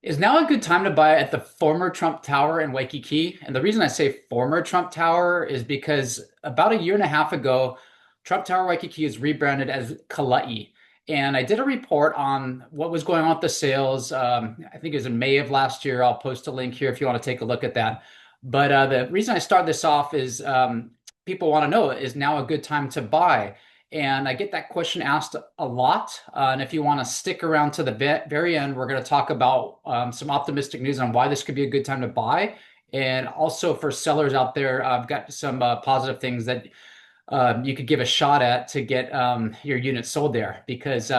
Is now a good time to buy at the former Trump Tower in Waikiki? And the reason I say former Trump Tower is because about a year and a half ago, Trump Tower Waikiki is rebranded as Kalai. And I did a report on what was going on with the sales. I think it was in May of last year. I'll post a link here if you want to take a look at that. But the reason I start this off is people want to know, is now a good time to buy? And I get that question asked a lot. And if you want to stick around to the very end, we're going to talk about some optimistic news on why this could be a good time to buy. And also for sellers out there, I've got some positive things that you could give a shot at to get your unit sold there. Because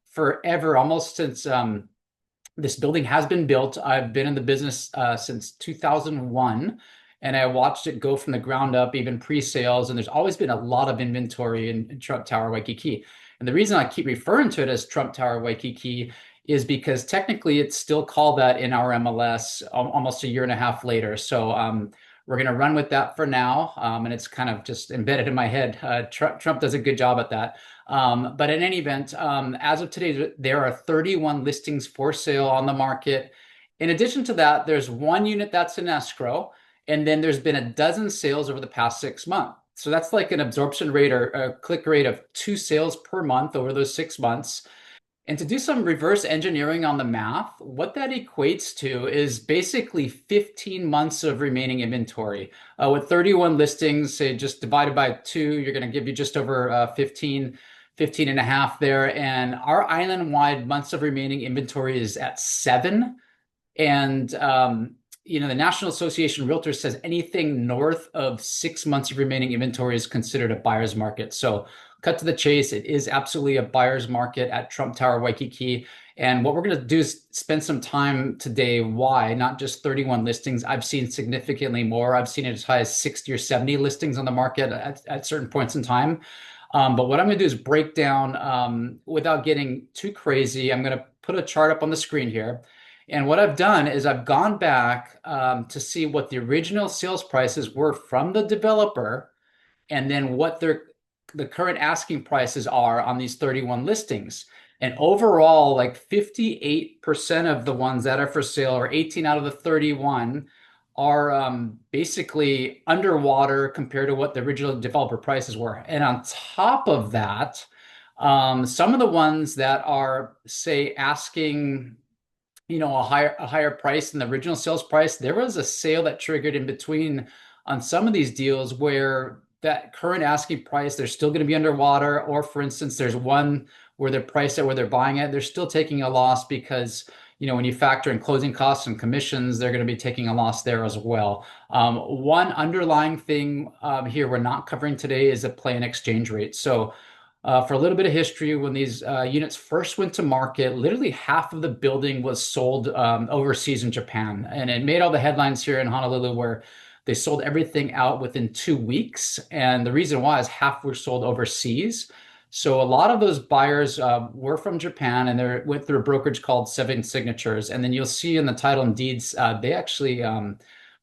forever, almost since this building has been built, I've been in the business since 2001, and I watched it go from the ground up, even pre-sales. And there's always been a lot of inventory in Trump Tower Waikiki. And the reason I keep referring to it as Trump Tower Waikiki is because technically it's still called that in our MLS almost a year and a half later. So we're going to run with that for now. And it's kind of just embedded in my head. Trump does a good job at that. But in any event, as of today, there are 31 listings for sale on the market. In addition to that, there's one unit that's in escrow, and then there's been a dozen sales over the past 6 months. So that's like an absorption rate or a click rate of 2 sales per month over those 6 months. And to do some reverse engineering on the math, what that equates to is basically 15 months of remaining inventory. With 31 listings, say just divided by two, you're going to give you just over 15 and a half there. And our island-wide months of remaining inventory is at 7. And the National Association of Realtors says anything north of 6 months of remaining inventory is considered a buyer's market. So cut to the chase, it is absolutely a buyer's market at Trump Tower Waikiki. And what we're going to do is spend some time today. Why? Not just 31 listings. I've seen significantly more. I've seen it as high as 60 or 70 listings on the market at certain points in time. But what I'm going to do is break down, without getting too crazy. I'm going to put a chart up on the screen here. And what I've done is I've gone back to see what the original sales prices were from the developer, and then what the current asking prices are on these 31 listings. And overall, like 58% of the ones that are for sale, or 18 out of the 31, are basically underwater compared to what the original developer prices were. And on top of that, some of the ones that are, say, asking a higher price than the original sales price, there was a sale that triggered in between on some of these deals where that current asking price, they're still going to be underwater. Or for instance, there's one where they're priced at where they're buying it, they're still taking a loss because when you factor in closing costs and commissions, they're going to be taking a loss there as well. One underlying thing here we're not covering today is a play in exchange rate. So for a little bit of history, when these units first went to market, literally half of the building was sold overseas in Japan. And it made all the headlines here in Honolulu where they sold everything out within 2 weeks. And the reason why is half were sold overseas. So a lot of those buyers were from Japan, and they went through a brokerage called Seven Signatures. And then you'll see in the title and deeds, they actually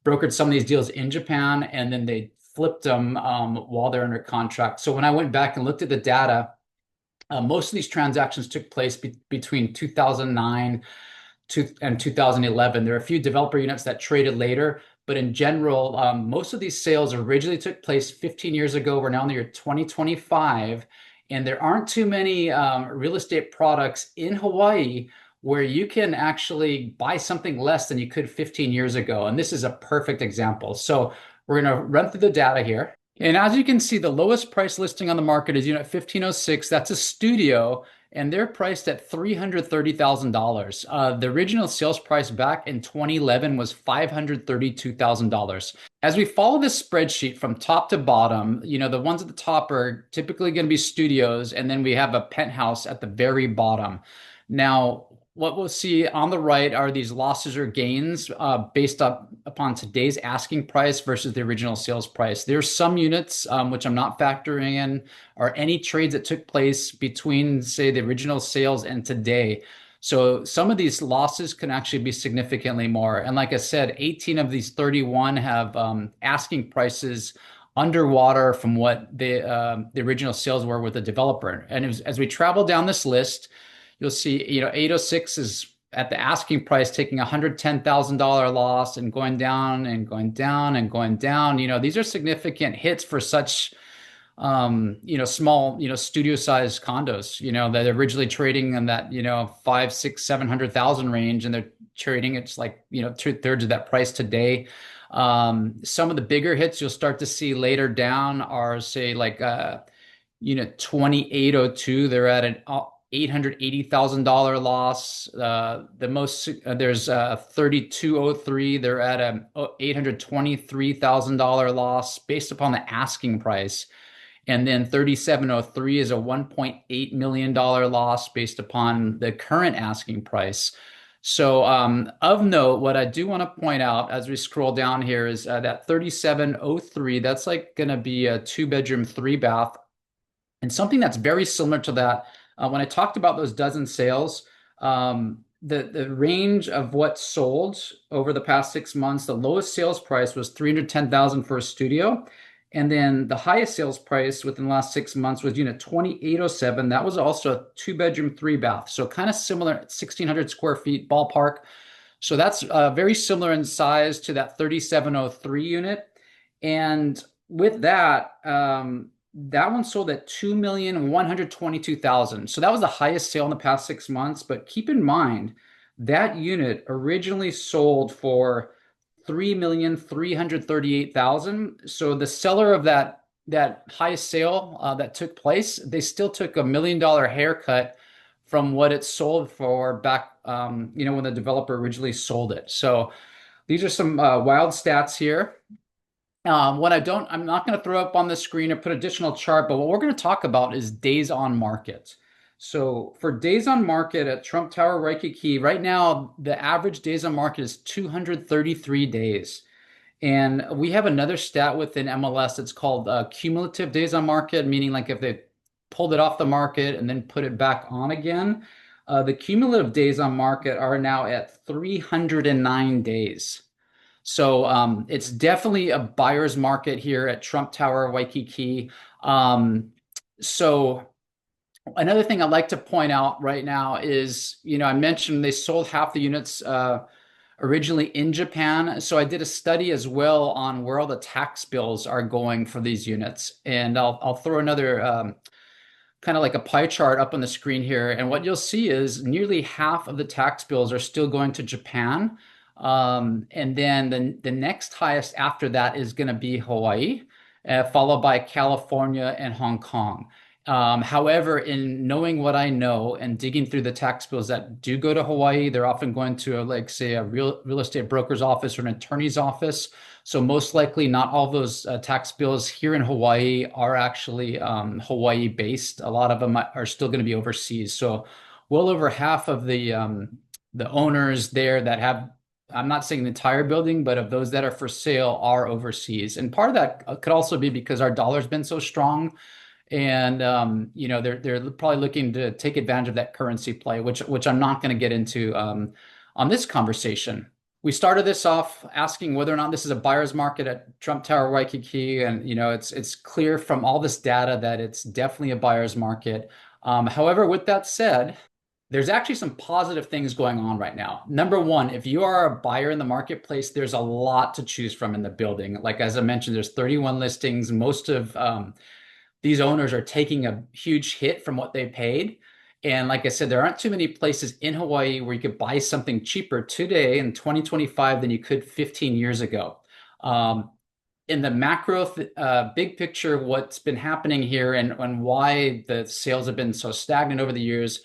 brokered some of these deals in Japan, and then they flipped them while they're under contract. So when I went back and looked at the data, most of these transactions took place between 2009 and 2011. There are a few developer units that traded later, but in general, most of these sales originally took place 15 years ago. We're now in the year 2025, and there aren't too many real estate products in Hawaii where you can actually buy something less than you could 15 years ago. And this is a perfect example. So we're going to run through the data here. And as you can see, the lowest price listing on the market is unit 1506. That's a studio, and they're priced at $330,000. The original sales price back in 2011 was $532,000. As we follow this spreadsheet from top to bottom, the ones at the top are typically going to be studios, and then we have a penthouse at the very bottom. Now, what we'll see on the right are these losses or gains based upon today's asking price versus the original sales price. There's some units, which I'm not factoring in, or any trades that took place between, say, the original sales and today. So some of these losses can actually be significantly more. And like I said, 18 of these 31 have asking prices underwater from what the original sales were with the developer. And as we travel down this list, you'll see, 806 is at the asking price, taking $110,000 loss and going down and going down and going down. These are significant hits for such small, studio sized condos, that are originally trading in that, five, six, 700,000 range, and they're trading it's like, two-thirds of that price today. Some of the bigger hits you'll start to see later down are, say, like unit 2802. They're at an $880,000 loss. The most There's 3203. They're at a $823,000 loss based upon the asking price. And then 3703 is a $1.8 million loss based upon the current asking price. So, of note, what I do want to point out as we scroll down here is that 3703, that's like going to be a two-bedroom, three-bath. And something that's very similar to that, when I talked about those dozen sales, the range of what sold over the past 6 months, the lowest sales price was 310,000 for a studio. And then the highest sales price within the last 6 months was unit 2807. That was also a two-bedroom, three-bath. So kind of similar, 1,600 square feet ballpark. So that's very similar in size to that 3703 unit. And with that, that one sold at 2,122,000. So that was the highest sale in the past 6 months. But keep in mind, that unit originally sold for 3,338,000. So the seller of that highest sale that took place, they still took $1 million haircut from what it sold for back, when the developer originally sold it. So these are some wild stats here. I'm not going to throw up on the screen or put additional chart, but what we're going to talk about is days on market. So for days on market at Trump Tower Waikiki, right now, the average days on market is 233 days. And we have another stat within MLS that's called cumulative days on market, meaning like if they pulled it off the market and then put it back on again, the cumulative days on market are now at 309 days. So it's definitely a buyer's market here at Trump Tower Waikiki. So another thing I'd like to point out right now is, I mentioned they sold half the units originally in Japan. So I did a study as well on where all the tax bills are going for these units. And I'll throw another kind of like a pie chart up on the screen here. And what you'll see is nearly half of the tax bills are still going to Japan. And then the next highest after that is going to be Hawaii, followed by California and Hong Kong. However, in knowing what I know and digging through the tax bills that do go to Hawaii, they're often going to, like, say, a real estate broker's office or an attorney's office. So most likely not all those tax bills here in Hawaii are actually Hawaii based. A lot of them are still going to be overseas. So well over half of the owners there that have, I'm not saying the entire building, but of those that are for sale are overseas. And part of that could also be because our dollar's been so strong. And they're probably looking to take advantage of that currency play, which I'm not going to get into on this conversation. We started this off asking whether or not this is a buyer's market at Trump Tower Waikiki, and it's clear from all this data that it's definitely a buyer's market. However, with that said, there's actually some positive things going on right now. Number one, if you are a buyer in the marketplace, there's a lot to choose from in the building. Like, as I mentioned, there's 31 listings. Most of these owners are taking a huge hit from what they paid. And like I said, there aren't too many places in Hawaii where you could buy something cheaper today in 2025 than you could 15 years ago. In the macro, big picture, what's been happening here and why the sales have been so stagnant over the years,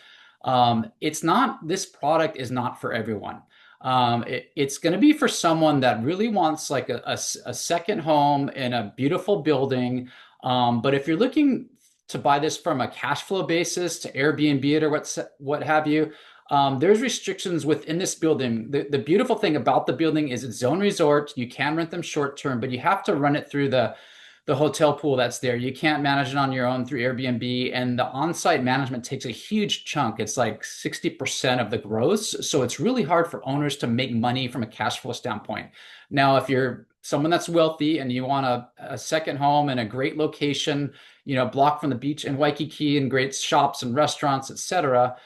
this product is not for everyone. It's going to be for someone that really wants like a second home in a beautiful building. But if you're looking to buy this from a cash flow basis to Airbnb it or what have you, there's restrictions within this building. The beautiful thing about the building is it's zone resort. You can rent them short term, but you have to run it through the hotel pool that's there. You can't manage it on your own through Airbnb, and the on-site management takes a huge chunk. It's like 60% of the gross. So it's really hard for owners to make money from a cash flow standpoint. Now, if you're someone that's wealthy and you want a second home in a great location, block from the beach in Waikiki and great shops and restaurants, etc.,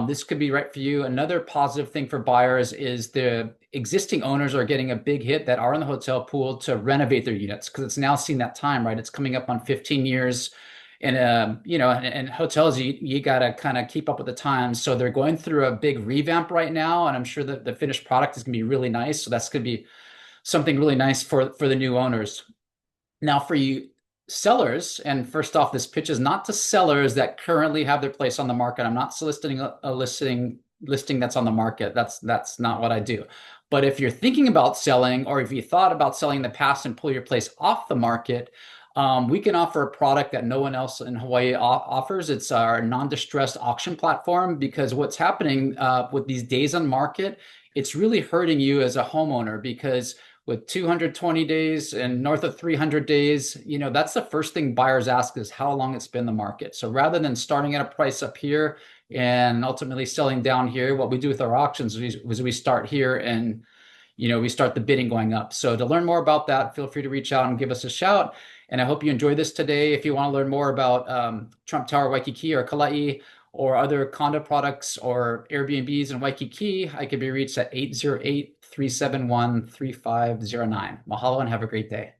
This could be right for you. Another positive thing for buyers is the existing owners are getting a big hit that are in the hotel pool to renovate their units because it's now seen that time, right? It's coming up on 15 years. And and hotels, you gotta kind of keep up with the times. So they're going through a big revamp right now, and I'm sure that the finished product is gonna be really nice. So that's gonna be something really nice for the new owners. Now, for you sellers, and first off, this pitch is not to sellers that currently have their place on the market. I'm not soliciting a listing that's on the market. That's not what I do. But if you're thinking about selling, or if you thought about selling in the past and pull your place off the market, we can offer a product that no one else in Hawaii offers. It's our non-distressed auction platform because what's happening with these days on market, it's really hurting you as a homeowner because with 220 days and north of 300 days, that's the first thing buyers ask is how long it's been the market. So rather than starting at a price up here and ultimately selling down here, what we do with our auctions is we start here and we start the bidding going up. So to learn more about that, feel free to reach out and give us a shout. And I hope you enjoyed this today. If you want to learn more about Trump Tower Waikiki or Kalai or other condo products or Airbnbs in Waikiki, I can be reached at 808-371-3509. Mahalo and have a great day.